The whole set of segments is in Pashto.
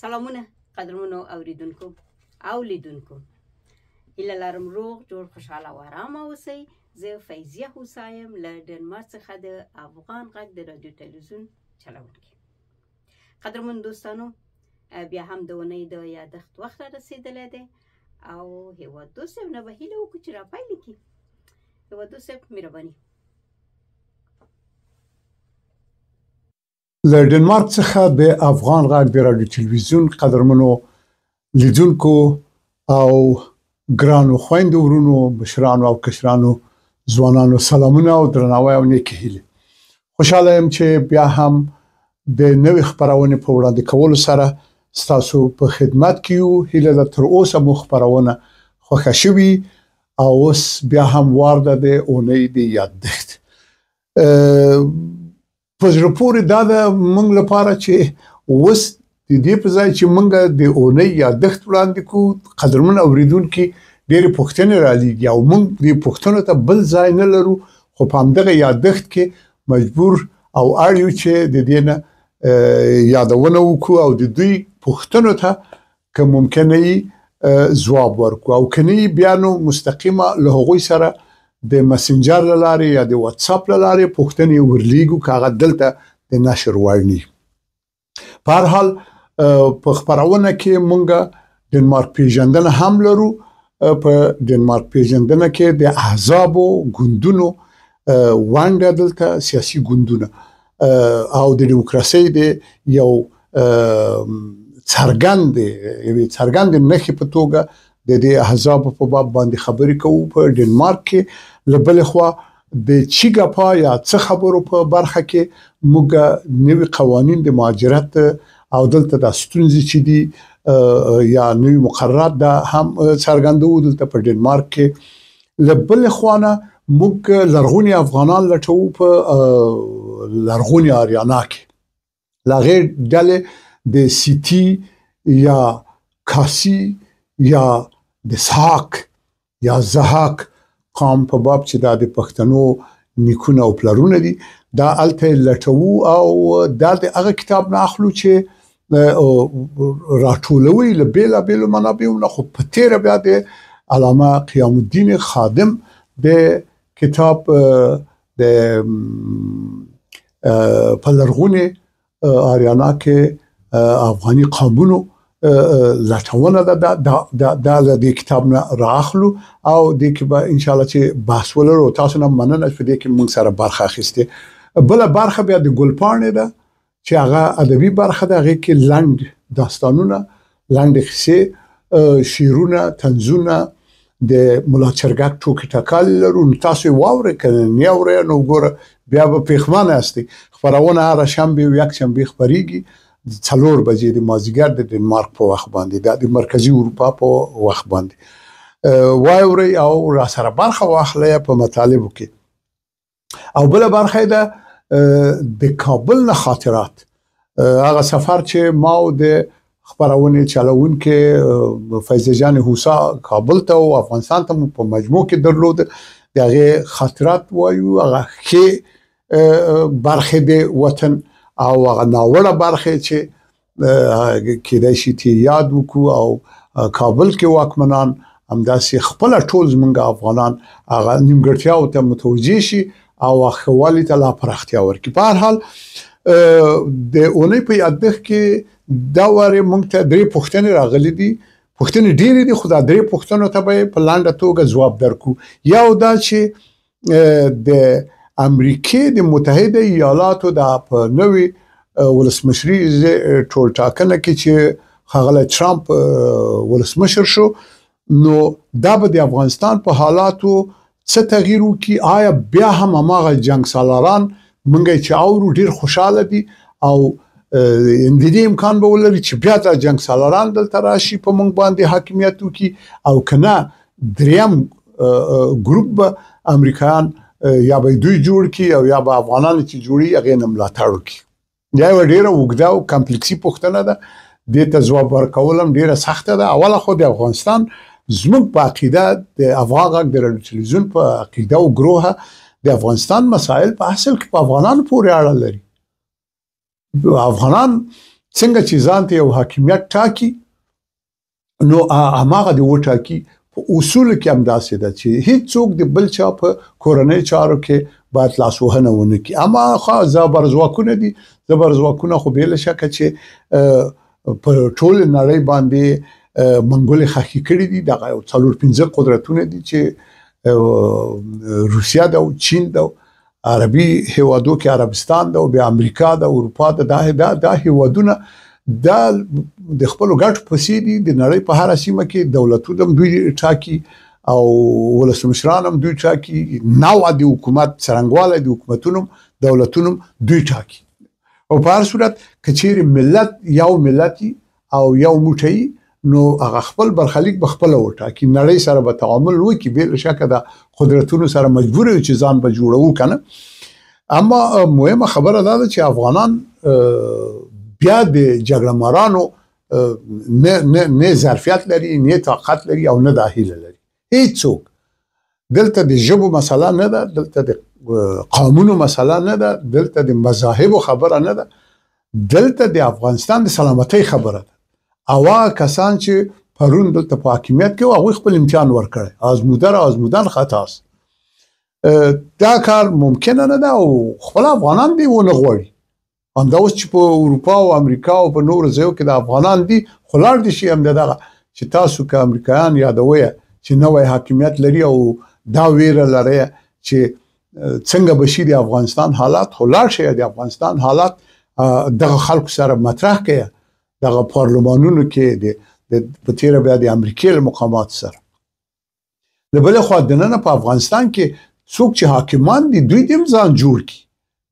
سلامونه قدرمنو اوریدونکو او لیدونکو هیله لرم روغ جوړ خوشحاله او آرام اوسئ. زه فیضیه هوسا یم له ډنمارک څخه د افغان غږ د رادیو تلویزیون چلوونکي. قدرمن دوستانو، بیا هم د اونۍ د یادښت وخت را رسېدلی دی او هیواد دوست صاحب نه به هیله وکړو چې راپیل کړي. هیواد دوست صاحب مهرباني. له ډنمارک څخه د افغان غږ د رادیو تلویزیون قدرمنو لیدونکو او ګرانو خویندو ورونو مشرانو او کشرانو ځوانانو سلامونه او درناوی او نیکې هیلې. خوشحاله یم چې بیا هم د نوې خپرونې په وړاندې کولو سره ستاسو په خدمت کې یو. هیله ده تر اوسه مو خپرونه خوښه شوي او اوس بیا هم وار ده د اونۍ د یادښت. په زړه پورې دا د موږ لپاره چې اوس د دې په ځای چې موږ د اونۍ یادښت وړاندې کوو، قدرمن اوریدونکي ډېرې پوښتنې رالیږي او موږ دې پوښتنو ته بل ځای نه لرو، خو په همدغه یادښت کې مجبور او اړ یو چې د دې نه یادونه وکړو او د دوی پوښتنو ته که ممکنه یې ځواب ورکړو او که نه یې بیا نو مستقیمه له هغوی سره د مسنجر له لارې یا د واتساپ له لارې پوښتنې ورلیږو که هغه دلته د نشر وړ نه. په هر حال په خپرونه کې مونږ ډنمارک پیژندنه هم لرو. په ډنمارک پیژندنه کې د احزابو ګوندونو ونډه دلته سیاسي ګوندونه او د دیموکراسۍ د یو څرګند نښې په توګه د دې احزابو په باب باندې خبرې کوو. په ډنمارک کې له بلې خوا د چیګاپا یا څه خبرو په برخه کې موږ نوي قوانین د مهاجرت او دلته د ستونزې چې دي یا نوي مقررات دا هم څرګندوو. دلته په ډنمارک کې له بلې خوا نه موږ لرغوني افغانان لټوو په لرغوني آریانا کې. له هغې ډلې د سیتي یا کاسی یا د سحاق یا زحاق قام په باب چې دا د پښتنو نیکونه او پلرونه دي، دا هلته لټوو او دا د هغه کتاب نه اخلو چې راټولوي له بېلابېلو منابعو نه. خو په تېره بیا د علامه قیام الدین خادم د کتاب د په لرغونې آریانا کې افغاني قامونو لټونه ده، دا د کتاب نه راخلو او د کې به ان شاء الله چې بحث ولرو. تاسو نه مننه چې دې کې موږ سره برخه اخیسته. بل برخه بیا د ګلپاڼې ده چې هغه ادبي برخه ده. هغه کې لنډ داستانونه، لنډ کیسې، شعرونه، طنزونه، د ملا چرګک ټوکې ټکالې لرو. تاسو واورئ که نه اورئ نو ګوره بیا به پښیمانه یاستئ. خپرونه هره شنبه او یکشنبه خپریږي 4 بجې د مازدیګر د ډنمارک په وخت باندې، د مرکزی اروپا په وخت باندې. واورئ او را سره برخه واخلئ په مطالبو کې. او بل برخه ده د کابل نه خاطرات، هغه سفر چې ما او د خبرونه چلوونکي فیضیه جان هوسا کابل ته او افغانستان ته په مجموع کې درلود. دغه خاطرات وایو، هغه کې برخه د وطن او هغه ناوړه برخه چې کېدای شي چې یاد وکړو او کابل کې واکمنان همداسې خپل ټول زمونږ افغانان هغه نیمګړتیاو ته متوجه شي او خوالي ته لا پراختیا ورکړي. په هر حال د اونۍ په یادښت کې دا واره مونږ ته 3 پوښتنې راغلي دي. پوښتنې ډېرې دي خو دا 3 پوښتنو ته به په لاندې توګه ځواب درکو. یو دا چې د امریکای د متحده ایالاتو د نوې ولسمشري ټولټاکنه کې چې ښاغلی ټرمپ ولسمشر شو، نو دا به د افغانستان په حالاتو څه تغییر وکړي؟ آیا بیا هم هماغه جنګ سالاران موږ چې اورو ډېر خوشحاله دي او د دې امکان به ولري چې بیا دا جنګ سالاران دلته راشي په موږ باندې حاکمیت وکړي، او که نه دریم ګروپ به امریکایان یا به دوی جوړ کړي او یا به افغانان چې جوړي هغې نه ملاتړ وکړي. دا یوه ډېره اوږده او کمپلیکسي پوښتنه ده. دې ته ځواب ورکول هم ډېره سخته ده. اوله خو د افغانستان زموږ په عقیده د افغان غږ د رادیو تلویزیون په عقیده او ګروهه د افغانستان مسایل په اصل کې په افغانانو پورې اړه لري. افغانان څنګه چې ځان ته یو حاکمیت ټاکي نو هماغه د وټاکي په اصول کې هم داسې ده چې هیڅوک د بل چا په کورنۍ چارو کې باید لاسوهنه ونه کړي. اما خو زبرځواکونه دي، زبرځواکونه خو بې له شکه چې په ټول نړۍ باندې منګولې خاکې کړي دي. دغه 4-5 قدرتونه دي چې روسیا ده او چین ده، عربي هیوادو کې عربستان ده او بیا امریکا ده، اروپا ده. دا هیوادونه دا د خپل ګټ پسې دي. د نړۍ په هر سیمه کې دولتونه دوی ټاکي او ولسمشران هم دوی ټاکي، نوع د حکومت څرنګوالی د حکومتونو دولتونو دوی ټاکي. او په هر صورت کچېرې ملت یو ملتي او یو موټی نو هغه خپل برخلیک به خپل وټاکي، نړۍ سره به تعامل وکړي. بې شکه د قدرتونو سره مجبور یو چې ځان به جوړو کنه. اما مهمه خبره ده چې افغانان بیا د جګړه مارانو نه ظرفیت لري، نه طاقت لري او نه داخله لري. هیڅوک دلته د ژبو مسله نه ده، دلته د قانونو مسله نه ده، دلته د مذاهبو خبره نه ده، دلته د افغانستان د سلامتۍ خبره ده. اوا کسان چې پرون دلته په حاکمیت کې هغوی خپل امتحان ورکړی، آزمودن خطاست. دا کار ممکنه نه ده او خپل افغانان دی ونه غواړي. همدا اوس چې په اروپا او امریکا او په نورو ځایو کې د افغانان دي خو لاړ دي شي هم دغه چې تاسو که امریکایان یادوئ چې نوی حاکمیت لري او دا ویره لري چې څنګه به شي د افغانستان حالات، خو لاړ شي د افغانستان حالات دغه خلکو سره مطرح کړي، دغه پارلمانونو کې په تیره بیا د امریکې له مقامات سره. د بلې خوا دننه په افغانستان کې څوک چې حاکمان دي دوی دې هم ځان جوړ کړي،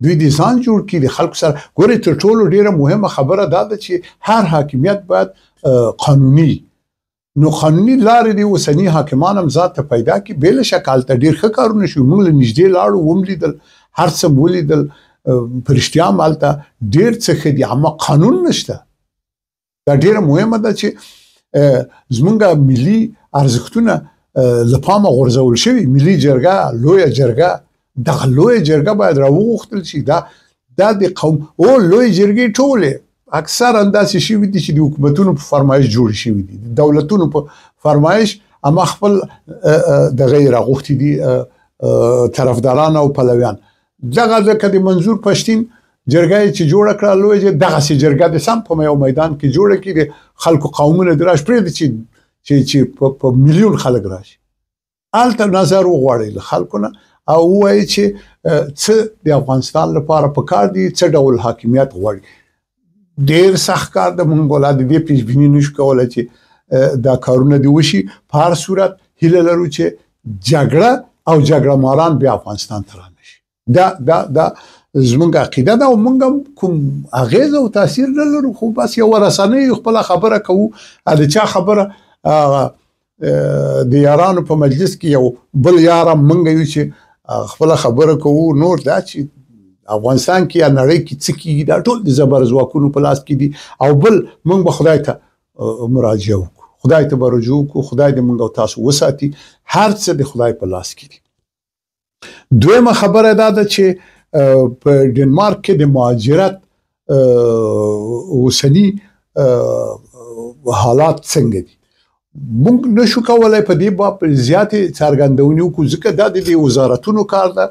دوی دې ځان جوړ کړي د خلکو سره. ګورې تر ټولو ډیره مهمه خبره دا ده چې هر حاکمیت باید قانوني، نو قانوني لارې دې اوسني حاکمان هم ذات ته پیدا کړي. بې له شکه هلته ډېر ښه کارونه شوي، موږ له نږدې لاړو ولیدل، هر څه ولیدل، په رښتیا هم هلته ډېر څه ښه دي، اما قانون نشته. دا ډیره مهمه ده چې زمونږ ملي ارزښتونه له پامه غورځول شوي. ملي جرګه، لویه جرګه، دغه لویه جرګه باید راوغوښتل شي. دا د قوم او لویې جرګې ټولې اکثرا داسې شوي دي چې د حکومتونو په فرمایش جوړې شوي دي، د دولتونو په فرمایش، اما خپل دغه یې راغوښتي دي طرفداران او پلویان. دغه لکه د منظور پښتین جرګه چې جوړه کړه لویه، دغسې جرګه د سم په یو میدان کې جوړه کړي، د خلکو قومونه د راش پرېږدي چې په میلیون خلک راشي. هلته نظر وغواړئ له خلکو نه او ووایي چې څه د افغانستان لپاره پکار دي، څه ډول حاکمیت غواړي. ډېر سخت کار ده، موږ ولا د دې پیشبیني نشو کولی چې دا کارونه دې وشي. په هر صورت هیله لرو چې جګړه او جګړه ماران بیا افغانستان ته رانشي. دا زمونږ عقیده ده او موږ هم کوم اغیز او تاثیر نه لرو، خو بس یو رسنۍ خپله خبره کوو. د چا خبره د یارانو په مجلس کې یو بل یار هم موږ یو چې خپله خبره کوو. نور دا چې افغانستان کې یا نړۍ کې څه کېږي دا ټول د زبرځواکونو په لاس کې دي. او بل موږ به خدای ته مراجعه وکړو، خدای ته به رجوع وکړو، خدای دې موږ او تاسو وساتي. هر څه د خدای په لاس کې دي. دویمه خبره دا ده چې په ډنمارک کې د مهاجرت اوسني حالات څنګه دي. موږ نشو کولای په دې باب زیاتې څرګندونې وکړو ځکه دا د وزارتونو کار ده،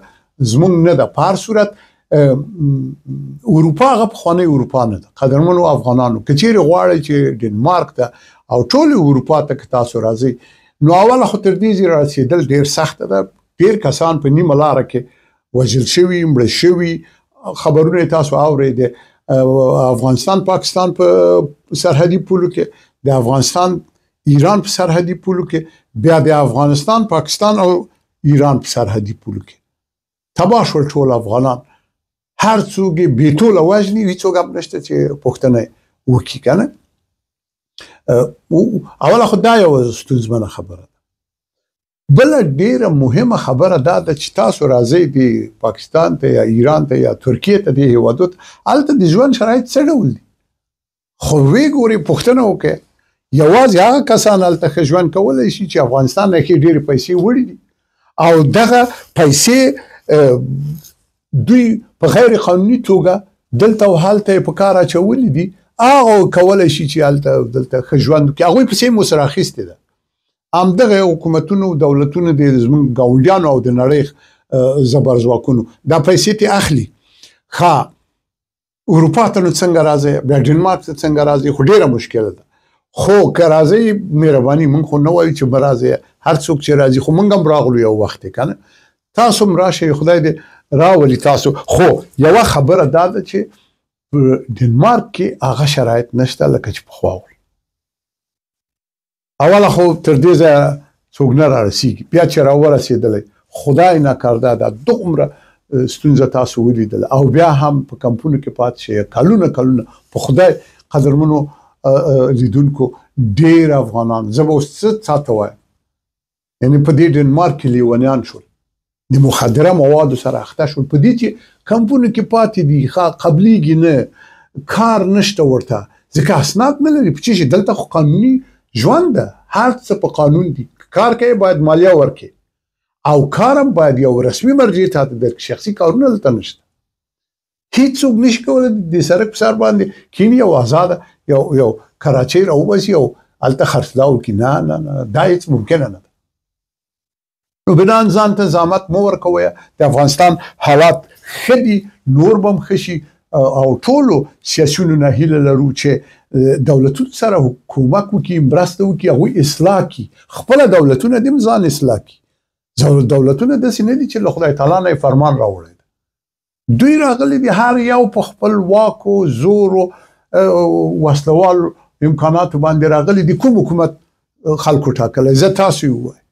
زموږ نه ده. په هر صورت اروپا هغه پخوانۍ اروپا نه ده. قدرمنو افغانانو که چیرې غواړئ چې ډنمارک ته او ټولې اروپا ته که تاسو راځئ نو اوله خو تر دې رسېدل ډېر سخته ده. ډېر کسان په نیمه لاره کې وژل شوي، مړه شوي، خبرونه تاسو اورئ. افغانستان پاکستان په سرحدي پولو کې، د افغانستان ایران په سرحدي پولو کې، بیا د افغانستان پاکستان او ایران په سرحدي پولو کې تباه شول ټول افغانان. هر څوک یې بېټوله وژني، هېڅوک هم نشته چې پوښتنه وکړي که نه. اوله خو دا یوه ستونزمنه خبره ده. بله ډیره مهمه خبره دا ده چې تاسو راځئ د پاکستان ته یا ایران ته یا ترکیې ته، دې هېوادو ته، هلته د ژوند شرایط څه ډول دي. خو ویې ګورئ، پوښتنه وکړئ، یوازې هغه کسان هلته ښه ژوند کولی شي چې افغانستان نه کې ډېرې پیسې وړي دي او دغه پیسې دوی په غیر قانوني توګه دلته او هلته یې په کار اچولي دي هغه کولای شي چې هلته دلته ښه ژوند وکړي هغوی پسې مو سره اخیستې ده همدغه حکومتونو دولتونو د زموږ ګاونډیانو او د نړۍ زبرځواکونو دا پیسې ترې اخلي ښه اروپا ته نو څنګه راځي بیا ډنمارک ته څنګه راځي خو ډېره مشکله ده خو که راځئ مهرباني موږ خو نه وایو چې به راځئ هر څوک چې راځي خو موږ هم راغلو یو وخت یې که نه تاسو هم راشئ خدای دې راولي تاسو خو یوه خبره دا ده چې په ډنمارک کې هغه شرایط نشته لکه چې پخوا وو اوله خو تر دې ځایه څوک نه رارسېږي بیا چې راورسېدلی خدای ناکارده دا دومره ستونزه تاسو ولیدل او بیا هم په کمپونو کې پاتې شئ کلونه په خدای قدرمنو لیدونکو ډېر افغانان زه به اوس څه څاته وایم یعنې په دې ډنمارک کې لیونیان شول د مخدره موادو سره اخته شول په دې چې کمپونو کې پاتې دي قبلیږي نه کار نشته ورته ځکه اسناد نه لري په چې دلته خو قانوني ژوند ده هر څه په قانون دي کار کوي باید مالیه ورکړي او کارم باید یو رسمي مرجع ته درکړي شخصي کارونه دلته نشته هیڅوک نشي کولی د سړک په سر باندې کینی او آزاده یو کراچۍ راوباسي او هلته خرڅلاو کړي نه دا هیڅ ممکنه نه ده نو بنان ځان ته زحمت مه ورکوئ د افغانستان حالات ښه دي نور به هم ښه شي او ټولو سیاسیونو نه هیله لرو چې دولتونو سره حکومت وکړي مرسته وکړي هغوی اصلاح کړي خپله دولتونه دې هم ځان اصلاح کړي دولتونه داسې نه دي چې له خدای تعالی نه یې فرمان راوړی دی دوی راغلي دي هر یو په خپل واک او زور او وسلوالو امکاناتو باندې راغلي دي کوم حکومت خلکو ټاکلی زه تاسو ووایم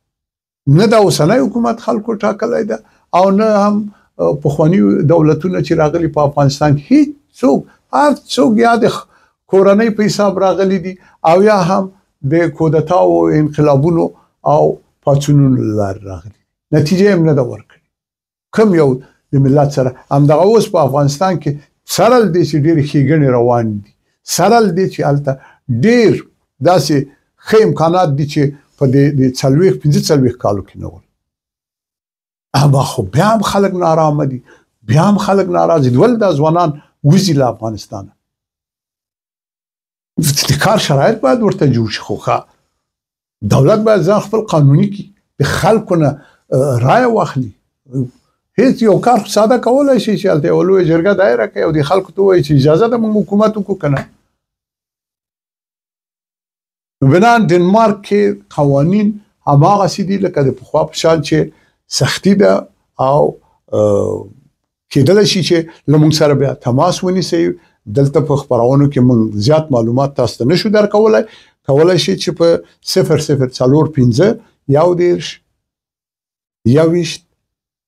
نه دا اوسنی حکومت خلکو ټاکلی ده او نه هم پخواني دولتونه چې راغلي په افغانستان کې هیڅوک هر څوک یا د کورنۍ په حساب راغلي دي او یا هم د کودتا او انقلابونو او پاڅونونو له لارې راغلي نتیجه یې هم نه ده ورکړې کوم یو د ملت سره همدغه اوس په افغانستان کې سرل دی چې ډېرې ښېګڼې روان دي سرل دی چې هلته ډېر داسې ښه امکانات دي چې په د 40-45 کالو کې نه ول اما خو بیا هم خلک نارامه دي بیا هم خلک ناراضه دي ولې دا ځوانان وځي له افغانستانه د کار شرایط باید ورته جوړ شي خو دولت باید ځان خپل قانوني کړي د خلکو نه رایه واخلي هیڅ یو کار ساده کولی شي چې هلته یوه لویه جرګه دایره کوي او د خلکو ته ووایي چې اجازه ده موږ حکومت وکړو که نه نو بنان ډنمارک کې قوانین هماغسې دي لکه د پخوا په شان چې سختي ده او کېدلی شي چې له موږ سره بیا تماس ونیسئ دلته په خپرونو کې موږ زیات معلومات تاسو ته نشو درکولی کولی شي چې په 0045 11 23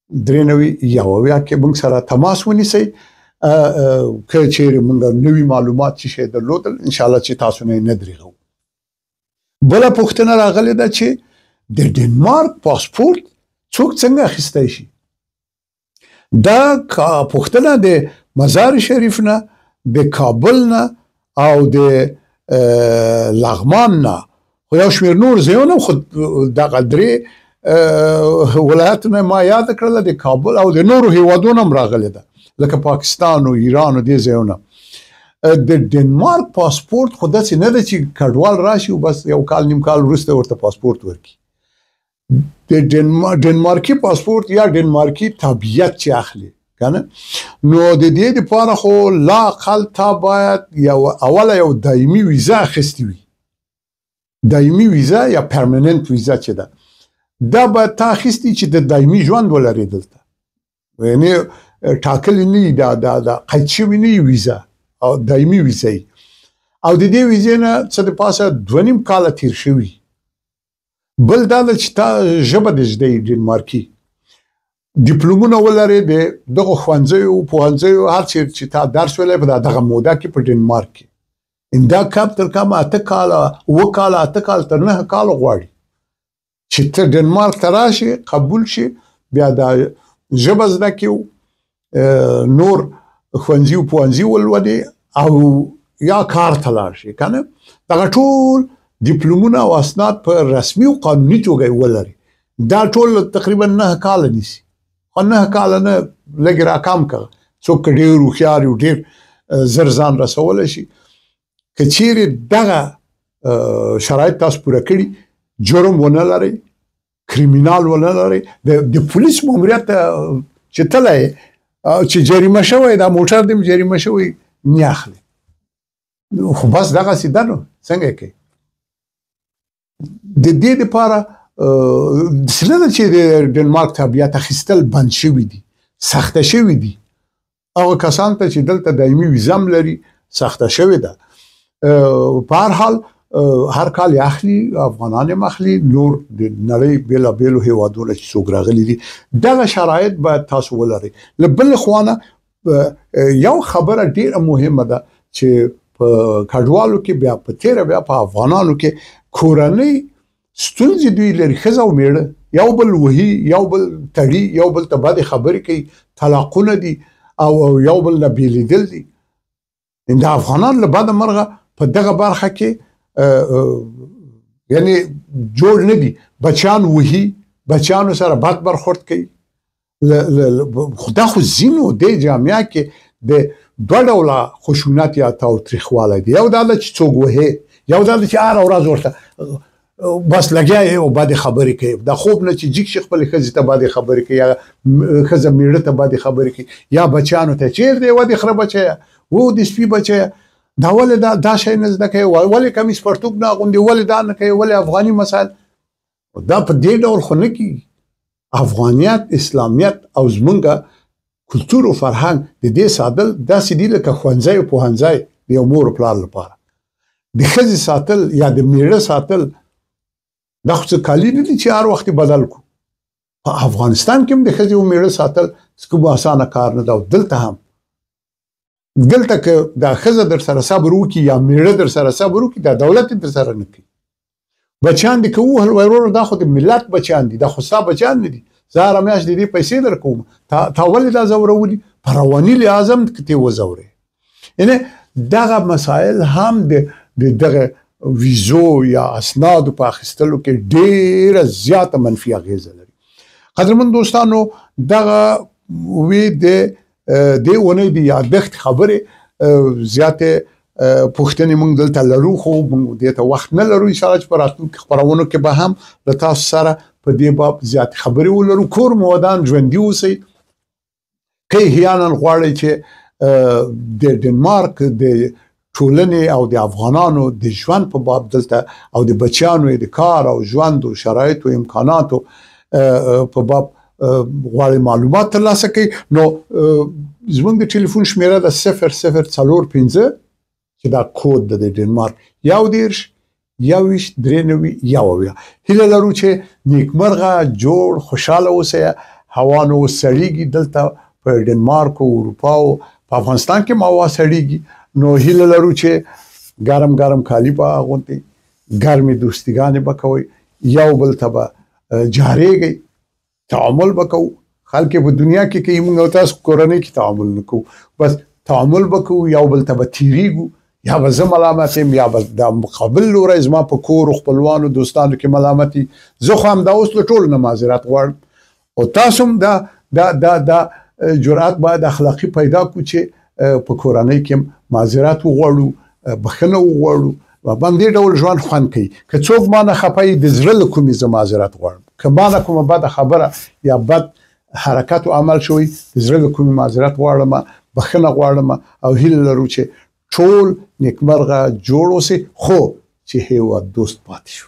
93 کې موږ سره تماس ونیسئ که چیرې موږ نوي معلومات چې شی درلودل انشاءالله چې تاسو نه یې نه درېږو بله پوښتنه راغلې ده چې د ډنمارک پاسپورت څوک څنګه اخیستی شي دا پوښتنه د مزار شریف نه د کابل نه او د لغمان نه خو یو شمېر نور ځایونه خو دغه درې ولایتونه ما یاد کړله د کابل او د نورو هیوادونو هم راغلې ده لکه پاکستان او ایران او دې ځایونه د ډنمارک پاسپورت خو داسې نه ده چې کډوال راشي او بس یو کال نیم کال وروسته ورته پاسپورت ورکړي د ډنمارکي پاسپورت یا ډنمارکي تابعیت چې اخلي کنه نو د دې لپاره خو لا اقل تا باید اوله یو دایمي ویزا اخیستې وي دایمي ویزا یا پرمننت ویزا چې ده دا باید تا اخیستې چې د دایمي ژوند ولرې دلته یعنې ټاکلې نه وي دا قید شوې نه وي ویزا او دایمي ویزا او د دې ویزې نه څه د پاسه 2.5 کاله تیر شوي بل دا ده چې تا ژبه د زده ډنمارکي ډیپلومونه ولرې د دغه ښوونځیو پوهنځیو هر چېرې چې تا درس ویلی په دغه موده کې په ډنمارک کې دا کم تر کمه 8 کاله 7 کاله 8 کاله تر 9 کاله غواړي چې ته ډنمارک ته راشي قبول شي بیا دا ژبه زده کړو نور ښوونځي او پوهنځي ولولي او یا کار ته لاړ شي که نه دغه ټول ډیپلومونه او اسناد په رسمي او قانوني توګه ولري دا ټول تقریبا 9 کاله نیسي خو 9 کاله نه لږ راکم کړه څوک ډېر هوښیار او ډېر زر ځان رسولی شي که چیرې دغه شرایط تاسو پوره کړي جرم ونه لرئ کریمینال ونه لرئ د پولیس ماموریت چې تللی چې جریمه شوی دا موټر دې جریمه شوی نه اخلي خو بس دغسې ده نو څنګه کوي د دې دپاره داسې نه ده چې د ډنمارک تابعیت اخیستل بند شوي دي سخته شوي دي هغه کسان ته چې دلته دایمي ویزه هم لري سخته شوې ده په هر حال هر کال یې اخلي افغانان هم اخلي نور د نړۍ بېلابېلو هېوادونه چې څوک راغلي دي دغه شرایط باید تاسو ولرئ له بل خوانه یو خبره ډېره مهمه ده چې په کډوالو کې بیا په تېره بیا په افغانانو کې کورنۍ ستونزې دوی لري ښځه او میړه یو بل وهي یو بل تړي یو بل ته بدې خبرې کوي طلاقونه دي او یو بل نه بېلېدل دي د افغانان له بده مرغه په دغه برخه کې یعنی جوړ نه دي بچیان وهي بچیانو سره بد برخورد کوي خدا خو ځینو دې جامعه کې د دوه ډوله خشونت یا تاوتریخوالی دی یو دا ده چې څوک وهي یو دا ده چې هره ورځ ورته بس لګیا یې او بدې خبرې کوي د خوب نه چې جګ شي خپلې ښځې ته بدې خبرې کوي یا ښځه میړه ته بدې خبرې کوي یا بچیانو ته چېرته یې ودې خره بچیه و د سپي بچیه دا ولې دا شی نه زده کوي ولې کمیس پرتوګ نه اغوندي ولې دا نه کوي ولې افغاني مسایل دا په دې ډول خو نه کېږي افغانیت اسلامیت او زمونږ کلتور او فرهنګ د دې ساتل داسې دي لکه ښوونځی او پوهنځی د یو مور او پلار لپاره د ښځې ساتل یا د میړه ساتل دا خو څه کالي نه دي چې هر وخت بدل کو په افغانستان کې هم د ښځې او میړه ساتل څه اسانه کار نه ده او دلته هم دلته که دا ښځه در سره صبر وکړي یا میړه در سره صبر وکړي دا دولت در سره نه کوي بچیان دي که ووهل وایي وروره دا خو د ملت بچیان دي دا خو ستا بچیان نه دي زه هره میاشت د دې پیسې در کوم تا ولې دا ځورولي په رواني لحاظ هم که ته وځورې یعنې دغه مسایل هم د دغه ویزو یا اسنادو په اخیستلو کې ډېره زیاته منفي اغېزه لري قدرمن دوستانو دغه وی د دې اونۍ د یادښت خبرې زیاتې پوښتنې موږ دلته لرو خو موږ دې ته وخت نه لرو انشاءالله چې په راتلونکو خپرونو کې به هم له تاسو سره په دې باب زیاتې خبرې ولرو کور مو ودان ژوندي اوسئ که احیانا غواړئ چې د ډنمارک د ټولنې او د افغانانو د ژوند په باب دلته او د بچیانو د کار او ژوند او شرایطو امکاناتو په باب غواړئ معلومات ترلاسه کوي نو زموږ د ټلیفون شمیره ده 0045 چې دا کود ده د ډنمارک 11 21 93 11 هیله لرو چې نیکمرغه جوړ خوشحاله اوسئ هوا نو سړیږي دلته په ډنمارک او اروپا او په افغانستان کې هم هوا سړیږي نو هیله لرو چې ګرم ګرم کالي به اغوندئ ګرمې دوستیګانې به کوئ یو بل ته به جارېږئ تعامل به کوو خلک په دنیا کې کوي موږ تاسو کورنۍ کې تعامل نه کوو بس تعامل به کوو یو بل ته به تیریږو یا به زه ملامت یم یا به د مقابل لوری زما په کور خپلوانو دوستانو کې ملامت وي زه خو همدا اوس له ټولو نه معذرت غواړم او تاسو هم دا جرأت باید اخلاقي پیدا کړو چې په کورنۍ کې معذرت وغواړو بخښنه وغواړو باندې ډول ژوند خوند کوي که څوک ما نه خفه د زړه له کومې زه معذرت غواړم که ما نه کومه بده خبره یا بد حرکت او عمل شوی د زړه له کومې معذرت غواړم بخښنه غواړم او هیله لرو چې ټول نیکمرغه جوړ اوسئ خو چې هیواد دوست پاتې شو